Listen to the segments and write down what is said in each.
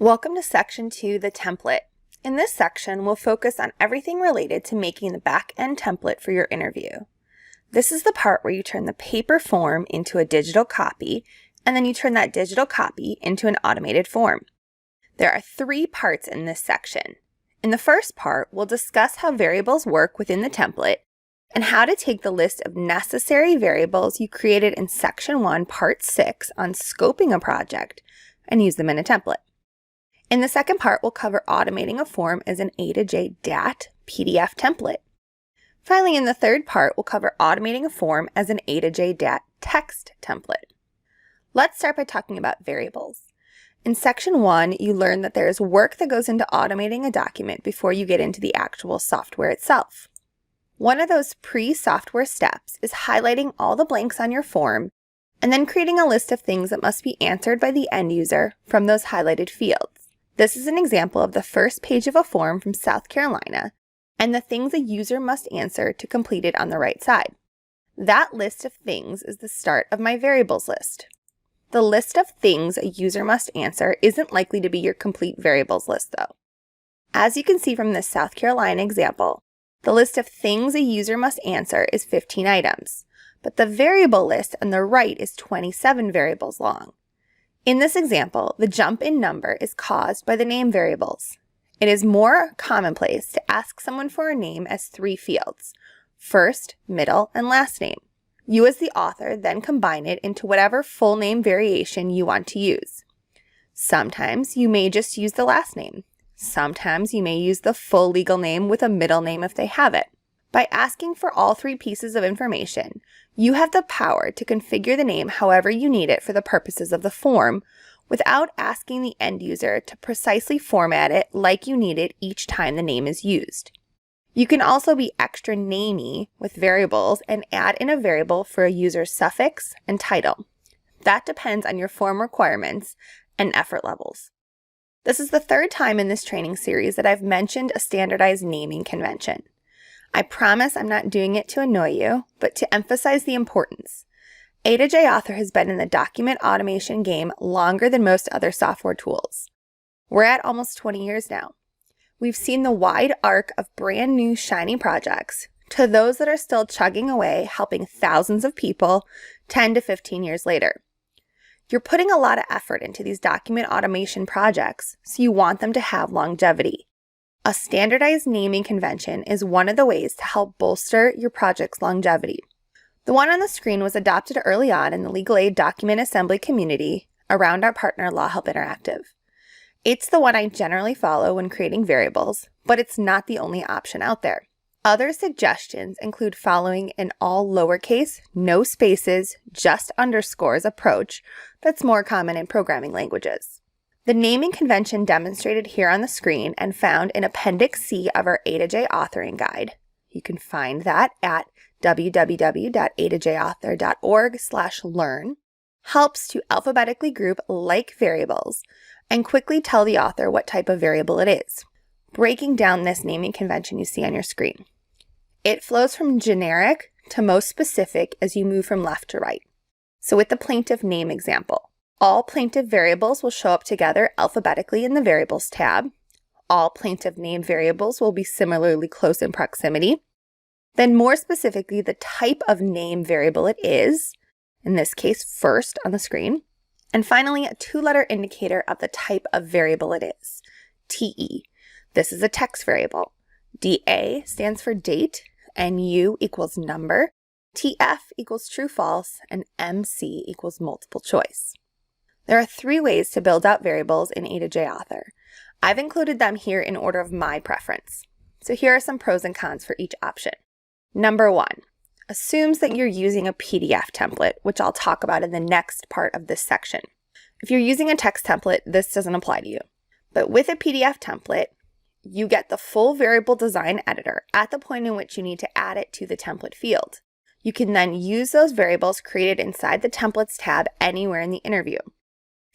Welcome to Section 2, the template. In this section, we'll focus on everything related to making the back-end template for your interview. This is the part where you turn the paper form into a digital copy, and then you turn that digital copy into an automated form. There are 3 parts in this section. In the first part, we'll discuss how variables work within the template and how to take the list of necessary variables you created in Section 1, Part 6 on scoping a project and use them in a template. In the second part, we'll cover automating a form as an A2J DAT PDF template. Finally, in the third part, we'll cover automating a form as an A2J DAT text template. Let's start by talking about variables. In Section 1, you learn that there is work that goes into automating a document before you get into the actual software itself. One of those pre-software steps is highlighting all the blanks on your form and then creating a list of things that must be answered by the end user from those highlighted fields. This is an example of the first page of a form from South Carolina and the things a user must answer to complete it on the right side. That list of things is the start of my variables list. The list of things a user must answer isn't likely to be your complete variables list though. As you can see from this South Carolina example, the list of things a user must answer is 15 items, but the variable list on the right is 27 variables long. In this example, the jump in number is caused by the name variables. It is more commonplace to ask someone for a name as 3 fields: first, middle, and last name. You as the author then combine it into whatever full name variation you want to use. Sometimes you may just use the last name. Sometimes you may use the full legal name with a middle name if they have it. By asking for all 3 pieces of information, you have the power to configure the name however you need it for the purposes of the form without asking the end user to precisely format it like you need it each time the name is used. You can also be extra namey with variables and add in a variable for a user's suffix and title. That depends on your form requirements and effort levels. This is the 3rd time in this training series that I've mentioned a standardized naming convention. I promise I'm not doing it to annoy you, but to emphasize the importance. A2J Author has been in the document automation game longer than most other software tools. We're at almost 20 years now. We've seen the wide arc of brand new shiny projects to those that are still chugging away, helping thousands of people 10 to 15 years later. You're putting a lot of effort into these document automation projects, so you want them to have longevity. A standardized naming convention is one of the ways to help bolster your project's longevity. The one on the screen was adopted early on in the legal aid document assembly community around our partner Law Help Interactive. It's the one I generally follow when creating variables, but it's not the only option out there. Other suggestions include following an all lowercase, no spaces, just underscores approach that's more common in programming languages. The naming convention demonstrated here on the screen and found in Appendix C of our A2J authoring guide. You can find that at www.a2jauthor.org/learn. Helps to alphabetically group like variables and quickly tell the author what type of variable it is. Breaking down this naming convention you see on your screen. It flows from generic to most specific as you move from left to right. So with the plaintiff name example, all plaintiff variables will show up together alphabetically in the Variables tab. All plaintiff name variables will be similarly close in proximity. Then more specifically, the type of name variable it is, in this case first on the screen. And finally, a 2-letter indicator of the type of variable it is, TE. This is a text variable. DA stands for date, NU equals number, TF equals true/false, and MC equals multiple choice. There are 3 ways to build out variables in A2J Author. I've included them here in order of my preference. So here are some pros and cons for each option. Number 1, assumes that you're using a PDF template, which I'll talk about in the next part of this section. If you're using a text template, this doesn't apply to you. But with a PDF template, you get the full variable design editor at the point in which you need to add it to the template field. You can then use those variables created inside the Templates tab anywhere in the interview.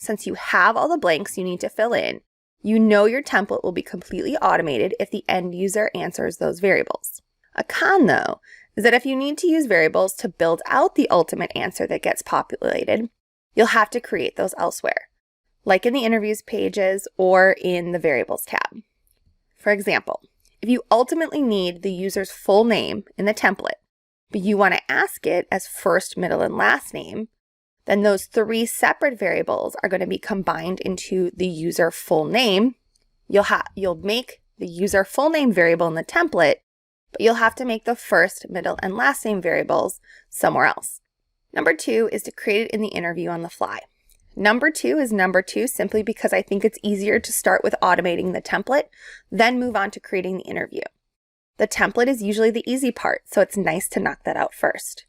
Since you have all the blanks you need to fill in, you know your template will be completely automated if the end user answers those variables. A con, though, is that if you need to use variables to build out the ultimate answer that gets populated, you'll have to create those elsewhere. like in the interviews pages or in the variables tab. For example, if you ultimately need the user's full name in the template, but you want to ask it as first, middle, and last name, then those 3 separate variables are going to be combined into the user full name. You'll make the user full name variable in the template, but you'll have to make the first, middle, and last name variables somewhere else. Number 2 is to create it in the interview on the fly. Number 2 is number 2 simply because I think it's easier to start with automating the template, then move on to creating the interview. The template is usually the easy part, so it's nice to knock that out first.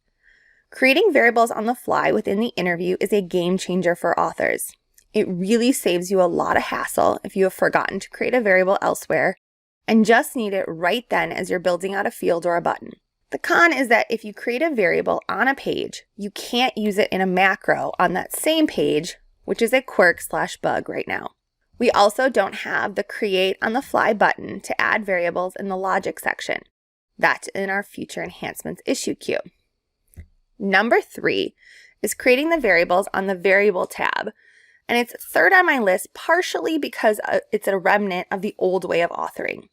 Creating variables on the fly within the interview is a game changer for authors. It really saves you a lot of hassle if you have forgotten to create a variable elsewhere and just need it right then as you're building out a field or a button. The con is that if you create a variable on a page, you can't use it in a macro on that same page, which is a quirk/bug right now. We also don't have the Create on the Fly button to add variables in the logic section. That's in our Future Enhancements issue queue. Number 3 is creating the variables on the Variable tab, and it's third on my list partially because it's a remnant of the old way of authoring.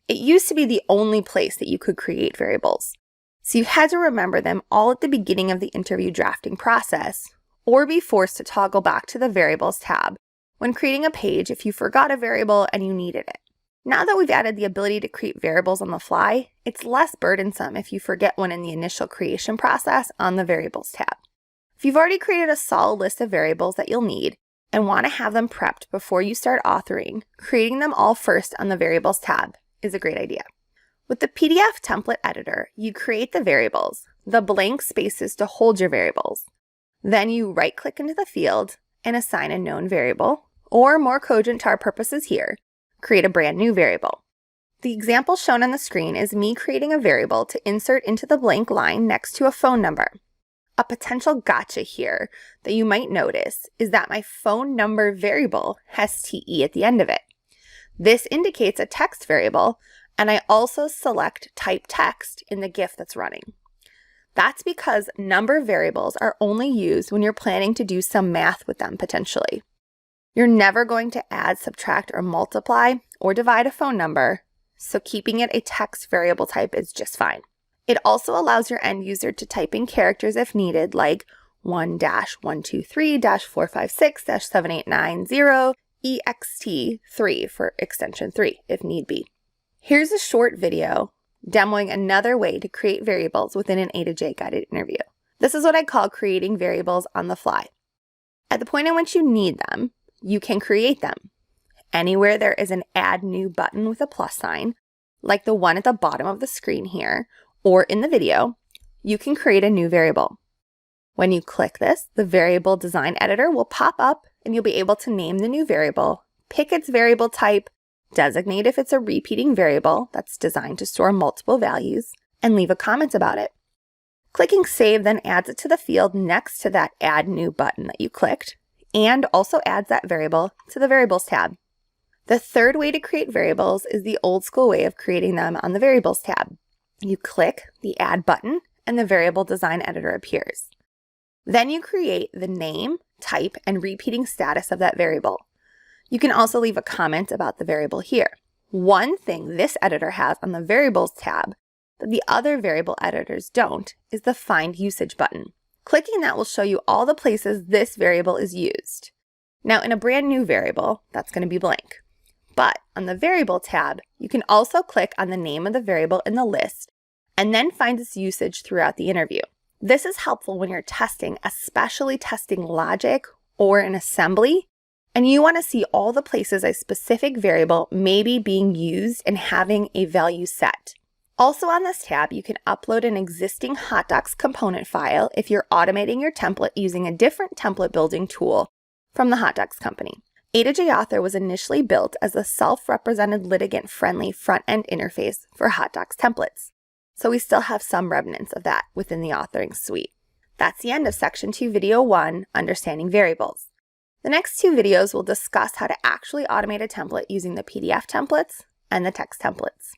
It used to be the only place that you could create variables, so you had to remember them all at the beginning of the interview drafting process, or be forced to toggle back to the Variables tab when creating a page if you forgot a variable and you needed it. Now that we've added the ability to create variables on the fly, it's less burdensome if you forget one in the initial creation process on the Variables tab. If you've already created a solid list of variables that you'll need and want to have them prepped before you start authoring, creating them all first on the Variables tab is a great idea. With the PDF template editor, you create the variables, the blank spaces to hold your variables. Then you right-click into the field and assign a known variable, or more cogent to our purposes here, create a brand new variable. The example shown on the screen is me creating a variable to insert into the blank line next to a phone number. A potential gotcha here that you might notice is that my phone number variable has TE at the end of it. This indicates a text variable, and I also select type text in the GIF that's running. That's because number variables are only used when you're planning to do some math with them potentially. You're never going to add, subtract, or multiply or divide a phone number, so keeping it a text variable type is just fine. It also allows your end user to type in characters if needed, like 1-123-456-7890-EXT3 for extension 3 if need be. Here's a short video demoing another way to create variables within an A2J guided interview. This is what I call creating variables on the fly. At the point in which you need them, you can create them. Anywhere there is an Add New button with a plus sign, like the one at the bottom of the screen here, or in the video, you can create a new variable. When you click this, the Variable Design Editor will pop up and you'll be able to name the new variable, pick its variable type, designate if it's a repeating variable that's designed to store multiple values, and leave a comment about it. Clicking Save then adds it to the field next to that Add New button that you clicked, and also adds that variable to the Variables tab. The third way to create variables is the old school way of creating them on the Variables tab. You click the Add button and the Variable Design Editor appears. Then you create the name, type, and repeating status of that variable. You can also leave a comment about the variable here. One thing this editor has on the Variables tab that the other variable editors don't is the Find Usage button. Clicking that will show you all the places this variable is used. Now in a brand new variable, that's going to be blank. But on the Variable tab, you can also click on the name of the variable in the list and then find its usage throughout the interview. This is helpful when you're testing, especially testing logic or an assembly, and you want to see all the places a specific variable may be being used and having a value set. Also on this tab, you can upload an existing HotDocs component file if you're automating your template using a different template building tool from the HotDocs company. A2J Author was initially built as a self-represented litigant-friendly front-end interface for HotDocs templates, so we still have some remnants of that within the authoring suite. That's the end of Section 2, Video 1, Understanding Variables. The next 2 videos will discuss how to actually automate a template using the PDF templates and the text templates.